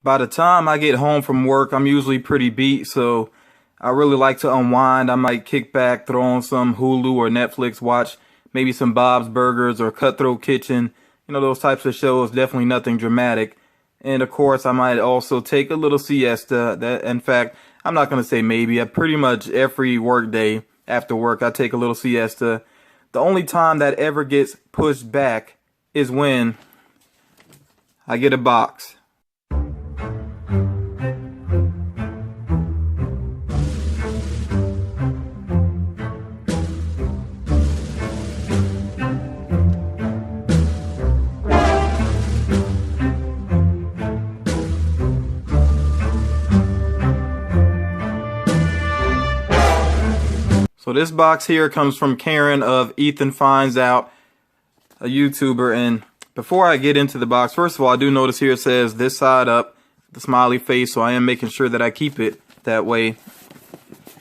By the time I get home from work, I'm usually pretty beat, so I really like to unwind. I might kick back, throw on some Hulu or Netflix, watch maybe some Bob's Burgers or Cutthroat Kitchen. You know, those types of shows, definitely nothing dramatic. And of course, I might also take a little siesta. In fact, I'm not going to say maybe. Pretty much every work day after work, I take a little siesta. The only time that ever gets pushed back is when I get a box. So this box here comes from Karen of Ethan Finds Out, a YouTuber. And before I get into the box, first of all, I do notice here it says this side up, the smiley face. So I am making sure that I keep it that way.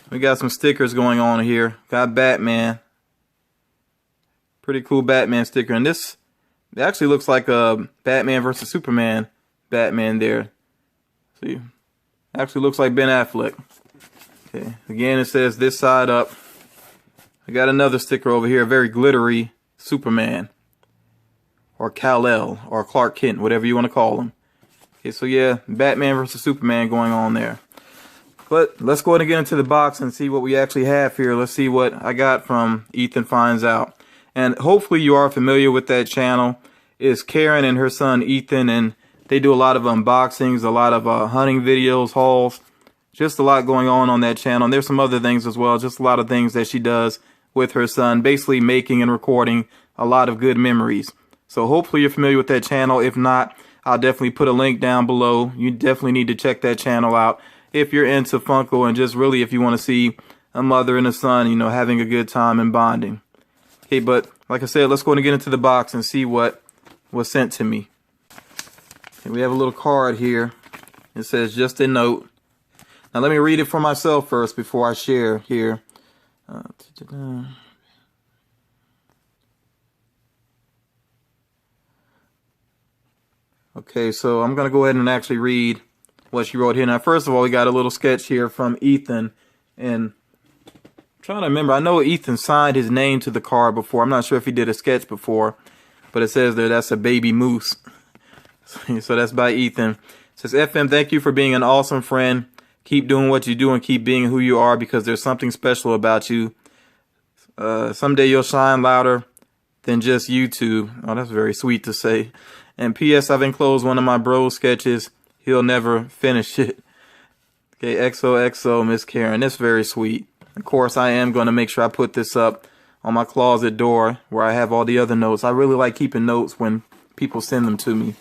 We got some stickers going on here. Got Batman. Pretty cool Batman sticker. And this it actually looks like a Batman versus Superman Batman there. See, actually looks like Ben Affleck. Okay, again it says this side up. I got another sticker over here, very glittery Superman. Or Kal-El, or Clark Kent, whatever you want to call him. Okay, so yeah, Batman versus Superman going on there. But let's go ahead and get into the box and see what we actually have here. Let's see what I got from Ethan Finds Out. And hopefully you are familiar with that channel. It's Karen and her son Ethan, and they do a lot of unboxings, a lot of hunting videos, hauls. Just a lot going on that channel. And there's some other things as well, just a lot of things that she does with her son, basically making and recording a lot of good memories. So hopefully you're familiar with that channel. If not, I'll definitely put a link down below. You definitely need to check that channel out if you're into Funko and just really if you want to see a mother and a son, you know, having a good time and bonding. Okay, but like I said, let's go ahead and get into the box and see what was sent to me. Okay, we have a little card here. It says, just a note. Now let me read it for myself first before I share here. Okay, so I'm going to go ahead and actually read what she wrote here. Now, first of all, we got a little sketch here from Ethan. And I'm trying to remember, I know Ethan signed his name to the card before. I'm not sure if he did a sketch before. But it says there, that's a baby moose. So that's by Ethan. It says, FM, thank you for being an awesome friend. Keep doing what you do and keep being who you are because there's something special about you. Someday you'll shine louder than just YouTube. Oh, that's very sweet to say. And P.S. I've enclosed one of my bros sketches. He'll never finish it. Okay, XOXO, Miss Karen. That's very sweet. Of course, I am going to make sure I put this up on my closet door where I have all the other notes. I really like keeping notes when people send them to me.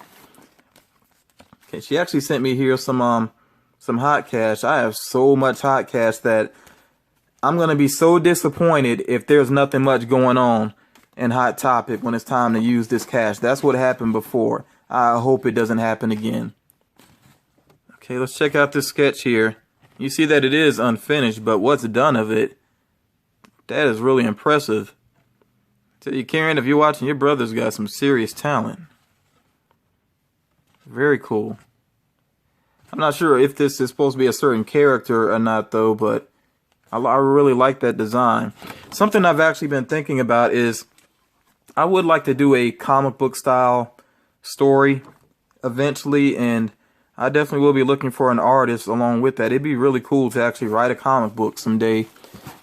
Okay, she actually sent me here some hot cash. I have so much hot cash that I'm going to be so disappointed if there's nothing much going on in Hot Topic when it's time to use this cash. That's what happened before. I hope it doesn't happen again. Okay, let's check out this sketch here. You see that it is unfinished, but what's done of it, that is really impressive. I tell you, Karen, if you're watching, your brother's got some serious talent. Very cool. I'm not sure if this is supposed to be a certain character or not, though, but I really like that design. Something I've actually been thinking about is I would like to do a comic book style story eventually, and I definitely will be looking for an artist along with that. It'd be really cool to actually write a comic book someday.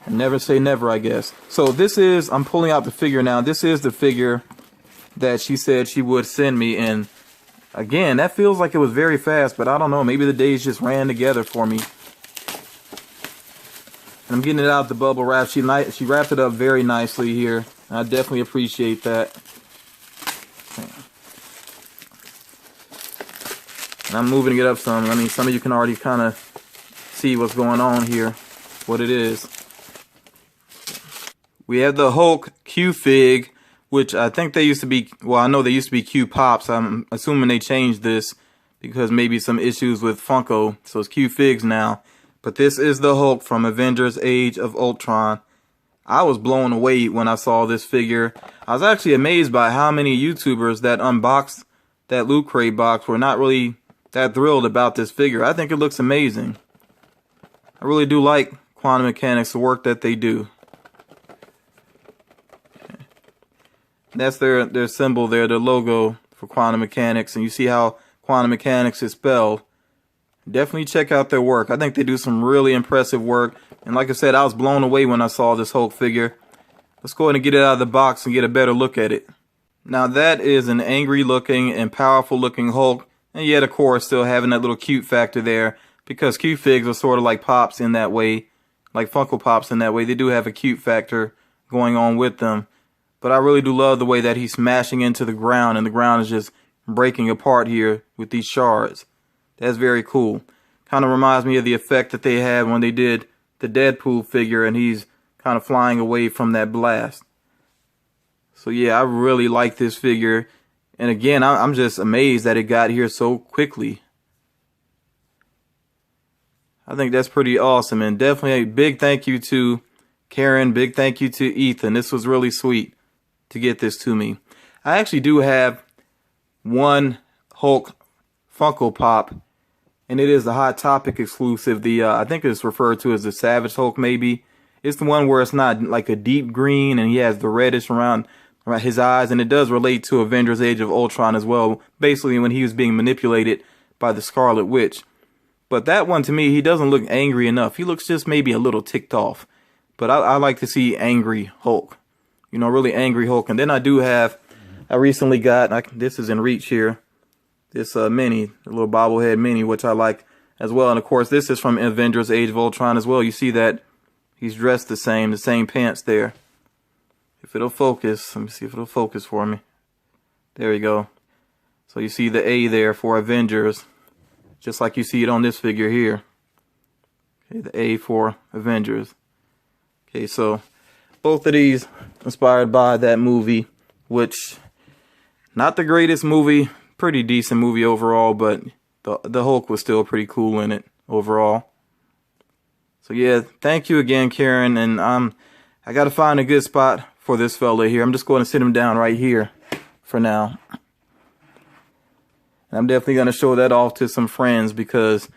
And never say never, I guess. So this is, I'm pulling out the figure now. This is the figure that she said she would send me, and again, that feels like it was very fast, but I don't know. Maybe the days just ran together for me. And I'm getting it out of the bubble wrap. She wrapped it up very nicely here. I definitely appreciate that. And I'm moving it up some. I mean, some of you can already kind of see what's going on here, what it is. We have the Hulk Q-Fig, which I think they used to be, well, I know they used to be Q-Pops. I'm assuming they changed this because maybe some issues with Funko, so it's Q-Figs now. But this is the Hulk from Avengers Age of Ultron. I was blown away when I saw this figure. I was actually amazed by how many YouTubers that unboxed that Loot Crate box were not really that thrilled about this figure. I think it looks amazing. I really do like Quantum Mechanix, the work that they do. Okay. That's their symbol there, their logo for Quantum Mechanix, and you see how Quantum Mechanix is spelled. Definitely check out their work. I think they do some really impressive work. And like I said, I was blown away when I saw this Hulk figure. Let's go ahead and get it out of the box and get a better look at it. Now that is an angry looking and powerful looking Hulk. And yet, of course, still having that little cute factor there. Because cute figs are sort of like Pops in that way. Like Funko Pops in that way. They do have a cute factor going on with them. But I really do love the way that he's smashing into the ground. And the ground is just breaking apart here with these shards. That's very cool. Kind of reminds me of the effect that they had when they did the Deadpool figure and he's kind of flying away from that blast. So yeah, I really like this figure. And again, I'm just amazed that it got here so quickly. I think that's pretty awesome. And definitely a big thank you to Karen. Big thank you to Ethan. This was really sweet to get this to me. I actually do have one Hulk Funko Pop. And it is the Hot Topic exclusive. I think it's referred to as the Savage Hulk, maybe. It's the one where it's not like a deep green and he has the reddish around his eyes. And it does relate to Avengers Age of Ultron as well. Basically when he was being manipulated by the Scarlet Witch. But that one, to me, he doesn't look angry enough. He looks just maybe a little ticked off. But I like to see angry Hulk. You know, really angry Hulk. And then I recently got, this is in reach here. This mini, a little bobblehead mini, which I like as well. And of course, this is from Avengers Age of Ultron as well. You see that he's dressed the same pants there. If it'll focus, let me see if it'll focus for me. There you go. So you see the A there for Avengers, just like you see it on this figure here. Okay, the A for Avengers. Okay, so both of these inspired by that movie, which not the greatest movie. Pretty decent movie overall, but the Hulk was still pretty cool in it overall. So yeah, thank you again, Karen. And I gotta find a good spot for this fella here. I'm just going to sit him down right here for now. And I'm definitely gonna show that off to some friends because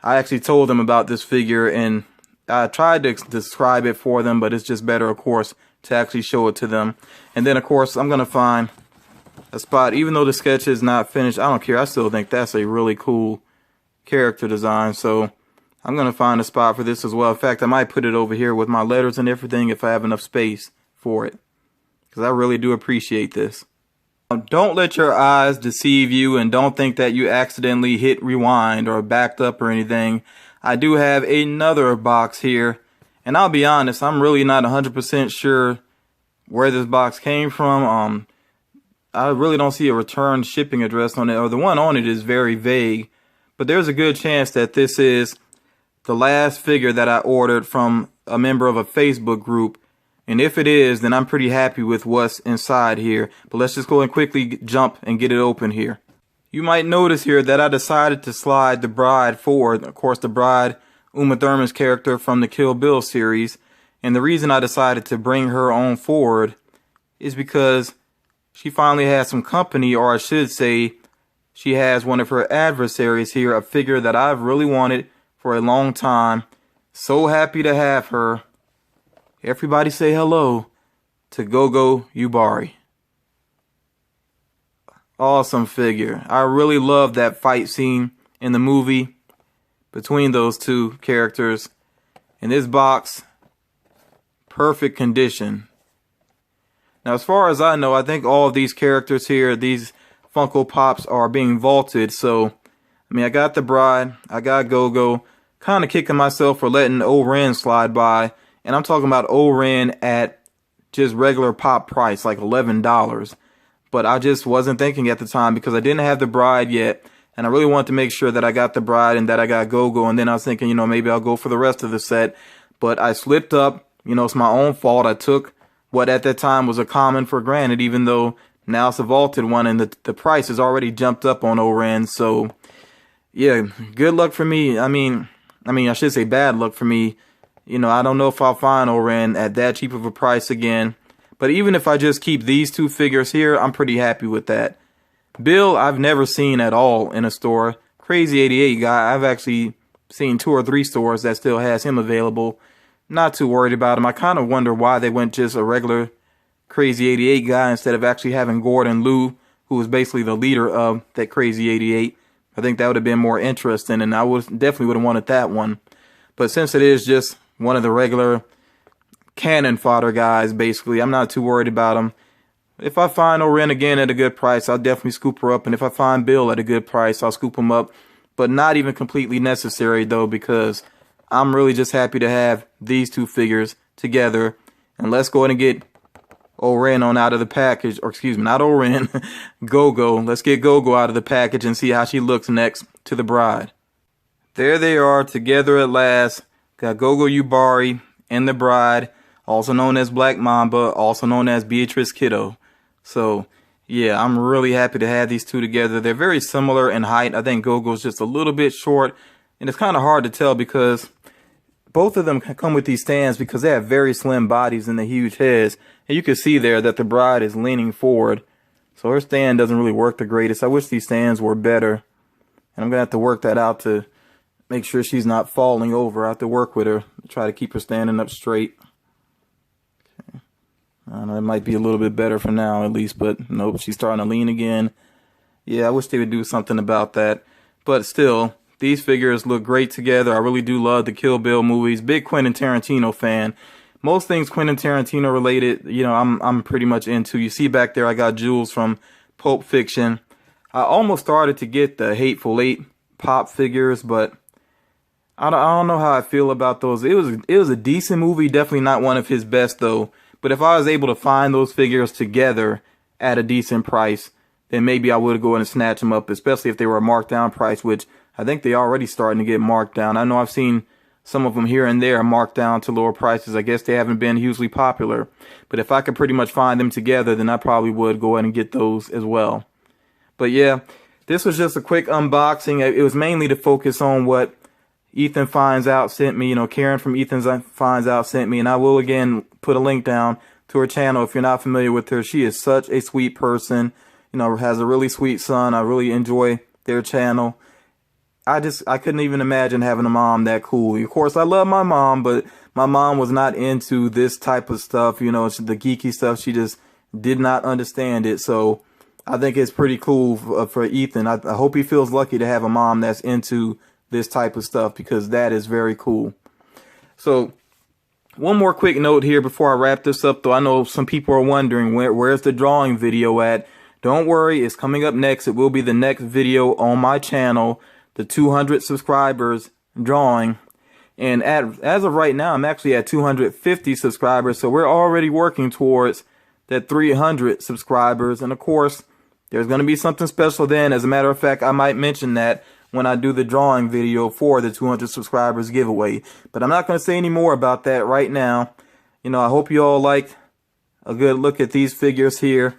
I actually told them about this figure and I tried to describe it for them, but it's just better, of course, to actually show it to them. And then, of course, I'm gonna find a spot, even though the sketch is not finished. I don't care. I still think that's a really cool character design. So I'm going to find a spot for this as well. In fact, I might put it over here with my letters and everything if I have enough space for it. Because I really do appreciate this. Don't let your eyes deceive you and don't think that you accidentally hit rewind or backed up or anything. I do have another box here. And I'll be honest, I'm really not 100% sure where this box came from. I really don't see a return shipping address on it, or the one on it is very vague. But there's a good chance that this is the last figure that I ordered from a member of a Facebook group. And if it is, then I'm pretty happy with what's inside here. But let's just go and quickly jump and get it open here. You might notice here that I decided to slide the bride forward. Of course, the bride, Uma Thurman's character from the Kill Bill series. And the reason I decided to bring her on forward is because she finally has some company, or I should say, she has one of her adversaries here, a figure that I've really wanted for a long time. So happy to have her. Everybody say hello to Gogo Yubari. Awesome figure. I really love that fight scene in the movie between those two characters. In this box, perfect condition. Now, as far as I know, I think all of these characters here, these Funko Pops, are being vaulted. So, I mean, I got the bride, I got Gogo, kind of kicking myself for letting O-Ren slide by. And I'm talking about O-Ren at just regular pop price, like $11. But I just wasn't thinking at the time because I didn't have the bride yet. And I really wanted to make sure that I got the bride and that I got Gogo. And then I was thinking, you know, maybe I'll go for the rest of the set. But I slipped up. You know, it's my own fault. I took what at that time was a common for granted, even though now it's a vaulted one and the price has already jumped up on O-Ren. So, yeah, good luck for me. I mean, I should say bad luck for me. You know, I don't know if I'll find O-Ren at that cheap of a price again. But even if I just keep these two figures here, I'm pretty happy with that. Bill, I've never seen at all in a store. Of Crazy 88 guy, I've actually seen 2 or 3 stores that still has him available. Not too worried about him. I kind of wonder why they went just a regular Crazy 88 guy instead of actually having Gordon Liu, who was basically the leader of that Crazy 88. I think that would have been more interesting, and I definitely would have wanted that one. But since it is just one of the regular cannon fodder guys, basically, I'm not too worried about him. If I find Oren again at a good price, I'll definitely scoop her up. And if I find Bill at a good price, I'll scoop him up. But not even completely necessary, though, because I'm really just happy to have these 2 figures together. And let's go ahead and get Oren on out of the package. Or excuse me, not Oren. Gogo. Let's get Gogo out of the package and see how she looks next to the bride. There they are together at last. Got Gogo Yubari and the bride, also known as Black Mamba, also known as Beatrice Kiddo. So, yeah, I'm really happy to have these 2 together. They're very similar in height. I think Gogo's just a little bit short, and it's kind of hard to tell because both of them come with these stands because they have very slim bodies and the huge heads. And you can see there that the bride is leaning forward, so her stand doesn't really work the greatest. I wish these stands were better, and I'm going to have to work that out to make sure she's not falling over. I have to work with her, try to keep her standing up straight. I know it might be a little bit better for now at least, but nope, she's starting to lean again. Yeah, I wish they would do something about that. But still, these figures look great together. I really do love the Kill Bill movies. Big Quentin Tarantino fan. Most things Quentin Tarantino related, you know, I'm pretty much into. You see back there I got Jules from Pulp Fiction. I almost started to get the Hateful Eight pop figures, but I don't know how I feel about those. It was a decent movie, definitely not one of his best though. But if I was able to find those figures together at a decent price, then maybe I would go in and snatch them up, especially if they were a marked down price, which I think they already starting to get marked down. I know I've seen some of them here and there marked down to lower prices. I guess they haven't been hugely popular. But if I could pretty much find them together, then I probably would go ahead and get those as well. But yeah, this was just a quick unboxing. It was mainly to focus on what Ethan Finds Out sent me. You know, Karen from Ethan Finds Out sent me. And I will, again, put a link down to her channel if you're not familiar with her. She is such a sweet person. You know, has a really sweet son. I really enjoy their channel. I couldn't even imagine having a mom that cool. Of course, I love my mom, but my mom was not into this type of stuff. You know, the geeky stuff. She just did not understand it. So I think it's pretty cool for Ethan. I hope he feels lucky to have a mom that's into this type of stuff, because that is very cool. So one more quick note here before I wrap this up, though. I know some people are wondering where's the drawing video at. Don't worry, it's coming up next. It will be the next video on my channel, the 200 subscribers drawing. And as of right now, I'm actually at 250 subscribers, so we're already working towards that 300 subscribers. And of course, there's going to be something special then. As a matter of fact, I might mention that when I do the drawing video for the 200 subscribers giveaway. But I'm not going to say any more about that right now. You know, I hope you all liked a good look at these figures here.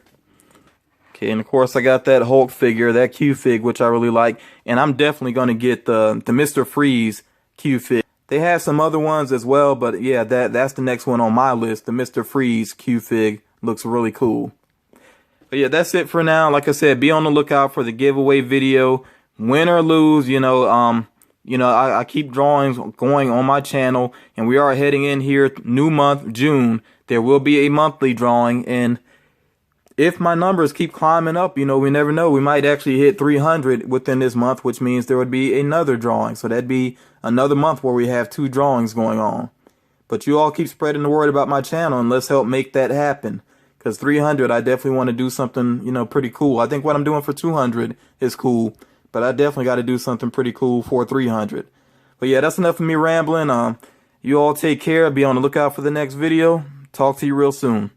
Okay, and of course I got that Hulk figure, that Q-Fig, which I really like. And I'm definitely going to get the Mr. Freeze Q-Fig. They have some other ones as well, but yeah, that's the next one on my list. The Mr. Freeze Q-Fig looks really cool. But yeah, that's it for now. Like I said, be on the lookout for the giveaway video. Win or lose, I keep drawings going on my channel, and we are heading in here, new month, June. There will be a monthly drawing, and if my numbers keep climbing up, we never know. We might actually hit 300 within this month, which means there would be another drawing. So that'd be another month where we have 2 drawings going on. But you all keep spreading the word about my channel, and let's help make that happen. Because 300, I definitely want to do something, pretty cool. I think what I'm doing for 200 is cool. But I definitely got to do something pretty cool for 300. But yeah, that's enough of me rambling. You all take care. Be on the lookout for the next video. Talk to you real soon.